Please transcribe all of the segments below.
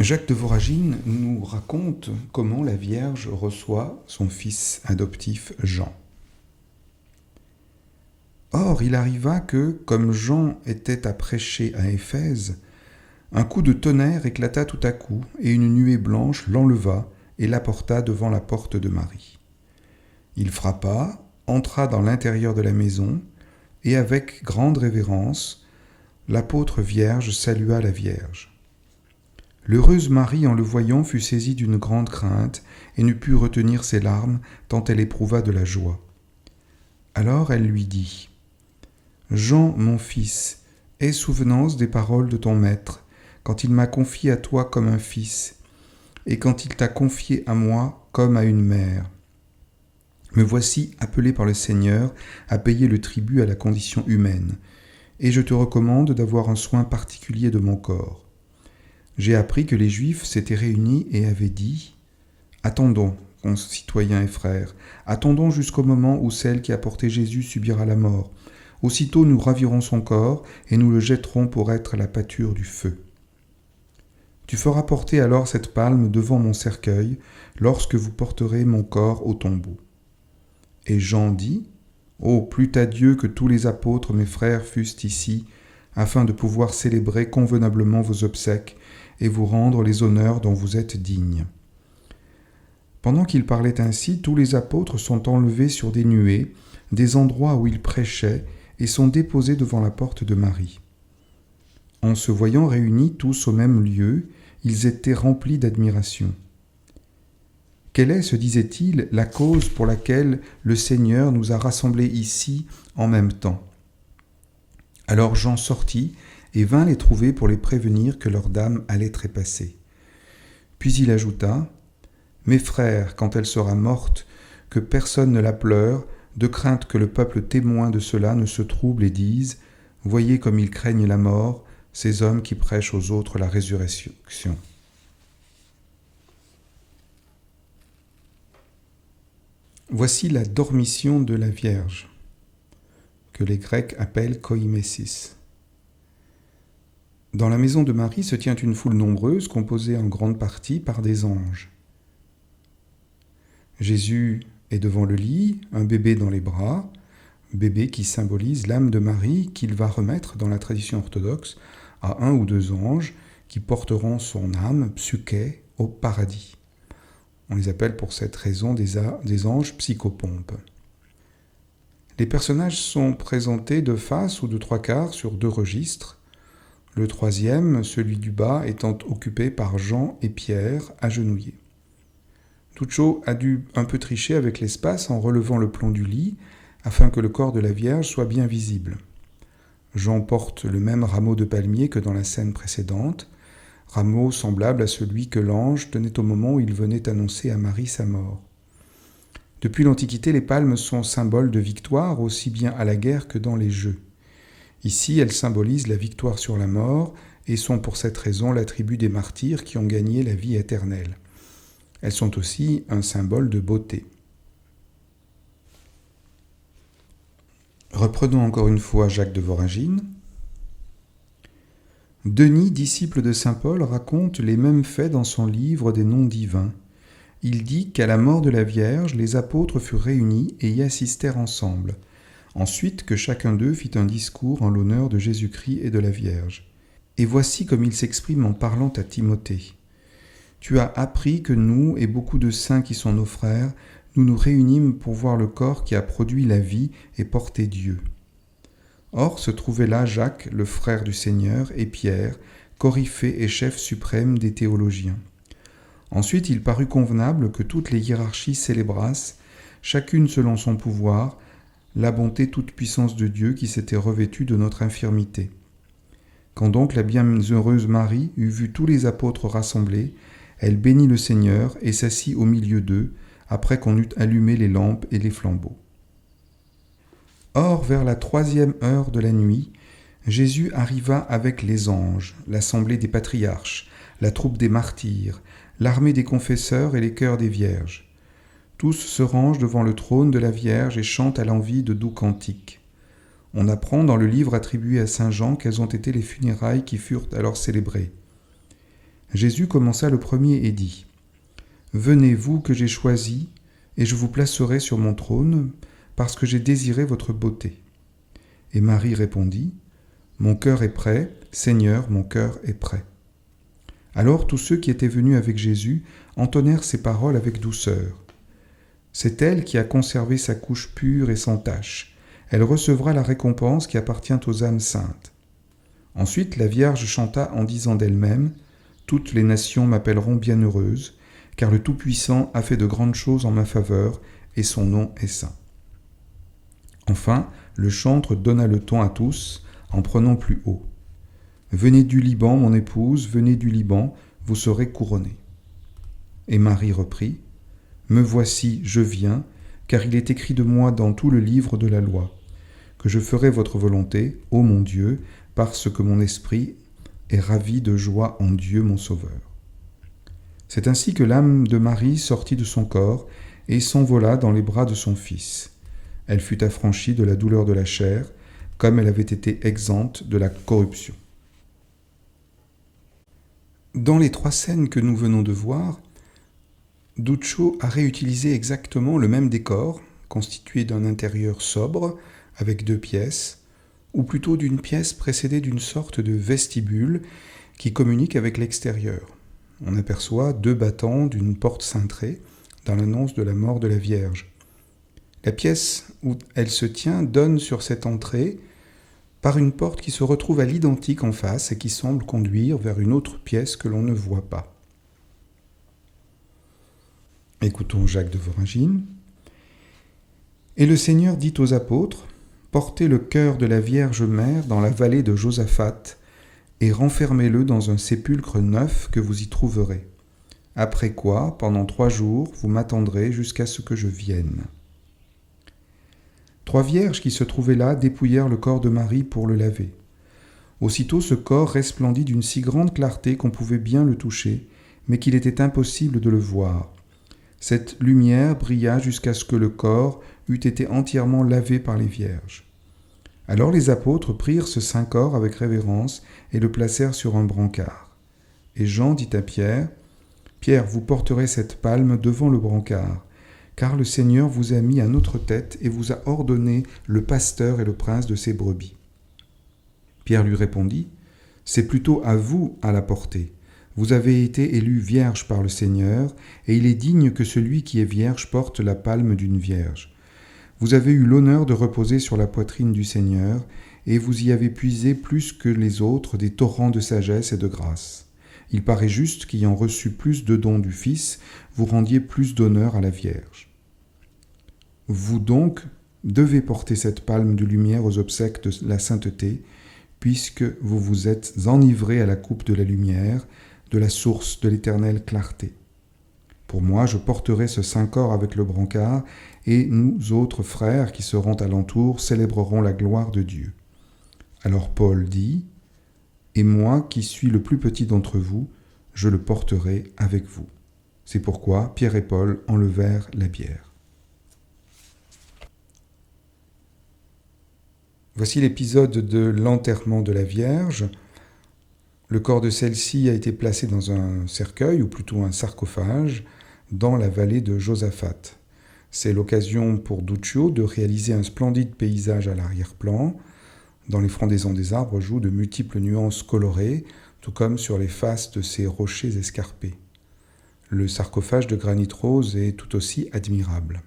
Jacques de Voragine nous raconte comment la Vierge reçoit son fils adoptif Jean. Or, il arriva que, comme Jean était à prêcher à Éphèse, un coup de tonnerre éclata tout à coup, et une nuée blanche l'enleva et l'apporta devant la porte de Marie. Il frappa, entra dans l'intérieur de la maison, et avec grande révérence, l'apôtre Vierge salua la Vierge. L'heureuse Marie, en le voyant, fut saisie d'une grande crainte et ne put retenir ses larmes, tant elle éprouva de la joie. Alors elle lui dit : « Jean, mon fils, aie souvenance des paroles de ton maître, quand il m'a confié à toi comme un fils, et quand il t'a confié à moi comme à une mère. Me voici appelé par le Seigneur à payer le tribut à la condition humaine, et je te recommande d'avoir un soin particulier de mon corps. J'ai appris que les Juifs s'étaient réunis et avaient dit : « Attendons, concitoyens et frères, attendons jusqu'au moment où celle qui a porté Jésus subira la mort. Aussitôt nous ravirons son corps et nous le jetterons pour être la pâture du feu. Tu feras porter alors cette palme devant mon cercueil lorsque vous porterez mon corps au tombeau. » Et Jean dit : « Oh, plût à Dieu que tous les apôtres, mes frères, fussent ici, afin de pouvoir célébrer convenablement vos obsèques et vous rendre les honneurs dont vous êtes dignes. » Pendant qu'il parlait ainsi, tous les apôtres sont enlevés sur des nuées, des endroits où ils prêchaient, et sont déposés devant la porte de Marie. En se voyant réunis tous au même lieu, ils étaient remplis d'admiration. Quelle est, se disait-il, la cause pour laquelle le Seigneur nous a rassemblés ici en même temps ? Alors Jean sortit et vint les trouver pour les prévenir que leur dame allait trépasser. Puis il ajouta : « Mes frères, quand elle sera morte, que personne ne la pleure, de crainte que le peuple témoin de cela ne se trouble et dise : Voyez comme ils craignent la mort, ces hommes qui prêchent aux autres la résurrection. » Voici la dormition de la Vierge, que les Grecs appellent koimesis. Dans la maison de Marie se tient une foule nombreuse, composée en grande partie par des anges. Jésus est devant le lit, un bébé dans les bras, bébé qui symbolise l'âme de Marie qu'il va remettre dans la tradition orthodoxe à un ou deux anges qui porteront son âme, psyché, au paradis. On les appelle pour cette raison des anges psychopompes. Les personnages sont présentés de face ou de trois quarts sur deux registres. Le troisième, celui du bas, étant occupé par Jean et Pierre, agenouillés. Tuccio a dû un peu tricher avec l'espace en relevant le plomb du lit, afin que le corps de la Vierge soit bien visible. Jean porte le même rameau de palmier que dans la scène précédente, rameau semblable à celui que l'ange tenait au moment où il venait annoncer à Marie sa mort. Depuis l'Antiquité, les palmes sont symboles de victoire, aussi bien à la guerre que dans les jeux. Ici, elles symbolisent la victoire sur la mort et sont pour cette raison l'attribut des martyrs qui ont gagné la vie éternelle. Elles sont aussi un symbole de beauté. Reprenons encore une fois Jacques de Voragine. Denis, disciple de saint Paul, raconte les mêmes faits dans son livre des noms divins. Il dit qu'à la mort de la Vierge, les apôtres furent réunis et y assistèrent ensemble. Ensuite, que chacun d'eux fit un discours en l'honneur de Jésus-Christ et de la Vierge. Et voici comme il s'exprime en parlant à Timothée. « Tu as appris que nous et beaucoup de saints qui sont nos frères, nous nous réunîmes pour voir le corps qui a produit la vie et porté Dieu. » Or se trouvait là Jacques, le frère du Seigneur, et Pierre, coryphée et chef suprême des théologiens. Ensuite, il parut convenable que toutes les hiérarchies célébrassent, chacune selon son pouvoir, la bonté toute puissance de Dieu qui s'était revêtue de notre infirmité. Quand donc la bienheureuse Marie eut vu tous les apôtres rassemblés, elle bénit le Seigneur et s'assit au milieu d'eux, après qu'on eut allumé les lampes et les flambeaux. Or, vers la 3e heure de la nuit, Jésus arriva avec les anges, l'assemblée des patriarches, la troupe des martyrs, l'armée des confesseurs et les chœurs des vierges. Tous se rangent devant le trône de la Vierge et chantent à l'envi de doux cantiques. On apprend dans le livre attribué à saint Jean quelles ont été les funérailles qui furent alors célébrées. Jésus commença le premier et dit : « Venez, vous que j'ai choisi, et je vous placerai sur mon trône, parce que j'ai désiré votre beauté. » Et Marie répondit : « Mon cœur est prêt, Seigneur, mon cœur est prêt. » Alors tous ceux qui étaient venus avec Jésus entonnèrent ces paroles avec douceur. C'est elle qui a conservé sa couche pure et sans tache. Elle recevra la récompense qui appartient aux âmes saintes. Ensuite, la Vierge chanta en disant d'elle-même : « Toutes les nations m'appelleront bienheureuse, car le Tout-Puissant a fait de grandes choses en ma faveur, et son nom est saint. » Enfin, le chantre donna le ton à tous, en prenant plus haut. « Venez du Liban, mon épouse, venez du Liban, vous serez couronnée. » Et Marie reprit : « Me voici, je viens, car il est écrit de moi dans tout le livre de la loi, que je ferai votre volonté, ô mon Dieu, parce que mon esprit est ravi de joie en Dieu mon Sauveur. » C'est ainsi que l'âme de Marie sortit de son corps et s'envola dans les bras de son Fils. Elle fut affranchie de la douleur de la chair, comme elle avait été exempte de la corruption. Dans les 3 scènes que nous venons de voir, Duccio a réutilisé exactement le même décor, constitué d'un intérieur sobre, avec 2 pièces, ou plutôt d'une pièce précédée d'une sorte de vestibule qui communique avec l'extérieur. On aperçoit 2 battants d'une porte cintrée dans l'annonce de la mort de la Vierge. La pièce où elle se tient donne sur cette entrée par une porte qui se retrouve à l'identique en face et qui semble conduire vers une autre pièce que l'on ne voit pas. Écoutons Jacques de Voragine. « Et le Seigneur dit aux apôtres : Portez le cœur de la Vierge Mère dans la vallée de Josaphat et renfermez-le dans un sépulcre neuf que vous y trouverez. Après quoi, pendant 3 jours, vous m'attendrez jusqu'à ce que je vienne. » 3 vierges qui se trouvaient là dépouillèrent le corps de Marie pour le laver. Aussitôt ce corps resplendit d'une si grande clarté qu'on pouvait bien le toucher, mais qu'il était impossible de le voir. Cette lumière brilla jusqu'à ce que le corps eût été entièrement lavé par les vierges. Alors les apôtres prirent ce saint corps avec révérence et le placèrent sur un brancard. Et Jean dit à Pierre : « Pierre, vous porterez cette palme devant le brancard, car le Seigneur vous a mis à notre tête et vous a ordonné le pasteur et le prince de ses brebis. » Pierre lui répondit : « C'est plutôt à vous à la porter. Vous avez été élue vierge par le Seigneur, et il est digne que celui qui est vierge porte la palme d'une vierge. Vous avez eu l'honneur de reposer sur la poitrine du Seigneur, et vous y avez puisé plus que les autres des torrents de sagesse et de grâce. Il paraît juste qu'ayant reçu plus de dons du Fils, vous rendiez plus d'honneur à la Vierge. Vous donc devez porter cette palme de lumière aux obsèques de la sainteté, puisque vous vous êtes enivrés à la coupe de la lumière, de la source de l'éternelle clarté. Pour moi, je porterai ce saint corps avec le brancard, et nous autres frères qui seront alentour célébrerons la gloire de Dieu. » Alors Paul dit : « Et moi, qui suis le plus petit d'entre vous, je le porterai avec vous. » C'est pourquoi Pierre et Paul enlevèrent la bière. Voici l'épisode de l'enterrement de la Vierge. Le corps de celle-ci a été placé dans un cercueil, ou plutôt un sarcophage, dans la vallée de Josaphat. C'est l'occasion pour Duccio de réaliser un splendide paysage à l'arrière-plan. Dans les frondaisons des arbres jouent de multiples nuances colorées, tout comme sur les faces de ces rochers escarpés. Le sarcophage de granit rose est tout aussi admirable.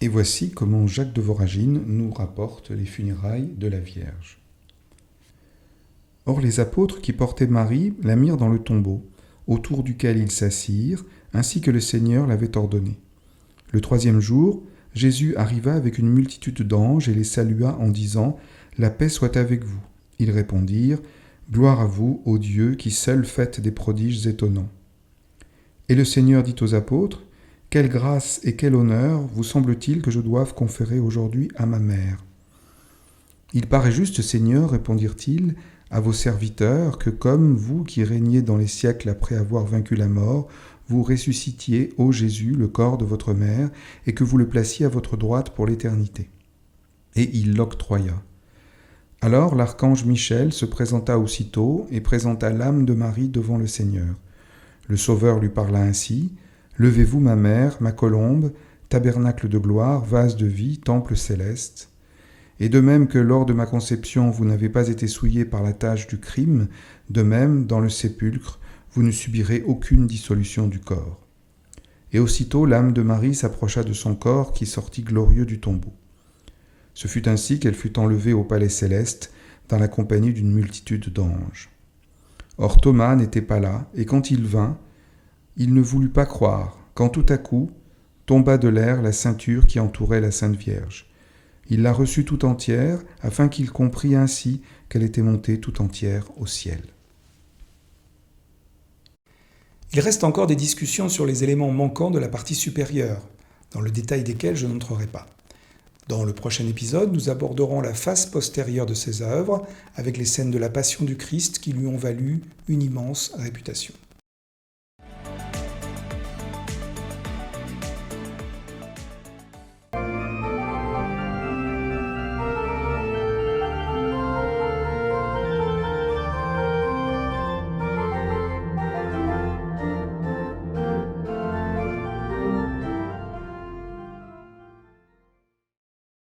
Et voici comment Jacques de Voragine nous rapporte les funérailles de la Vierge. Or les apôtres qui portaient Marie la mirent dans le tombeau, autour duquel ils s'assirent, ainsi que le Seigneur l'avait ordonné. Le 3e jour, Jésus arriva avec une multitude d'anges et les salua en disant : « La paix soit avec vous. » Ils répondirent : « Gloire à vous, ô Dieu, qui seul faites des prodiges étonnants. » Et le Seigneur dit aux apôtres : « Quelle grâce et quel honneur vous semble-t-il que je doive conférer aujourd'hui à ma mère ? » « Il paraît juste, Seigneur, répondirent-ils, à vos serviteurs, que comme vous qui régnez dans les siècles après avoir vaincu la mort, vous ressuscitiez, ô Jésus, le corps de votre mère, et que vous le placiez à votre droite pour l'éternité. » Et il l'octroya. Alors l'archange Michel se présenta aussitôt et présenta l'âme de Marie devant le Seigneur. Le Sauveur lui parla ainsi : « Levez-vous, ma mère, ma colombe, tabernacle de gloire, vase de vie, temple céleste. Et de même que lors de ma conception vous n'avez pas été souillé par la tâche du crime, de même, dans le sépulcre, vous ne subirez aucune dissolution du corps. » Et aussitôt l'âme de Marie s'approcha de son corps qui sortit glorieux du tombeau. Ce fut ainsi qu'elle fut enlevée au palais céleste, dans la compagnie d'une multitude d'anges. Or Thomas n'était pas là, et quand il vint, il ne voulut pas croire, quand tout à coup tomba de l'air la ceinture qui entourait la Sainte Vierge. Il la reçut tout entière, afin qu'il comprît ainsi qu'elle était montée tout entière au ciel. Il reste encore des discussions sur les éléments manquants de la partie supérieure, dans le détail desquels je n'entrerai pas. Dans le prochain épisode, nous aborderons la face postérieure de ses œuvres, avec les scènes de la Passion du Christ qui lui ont valu une immense réputation.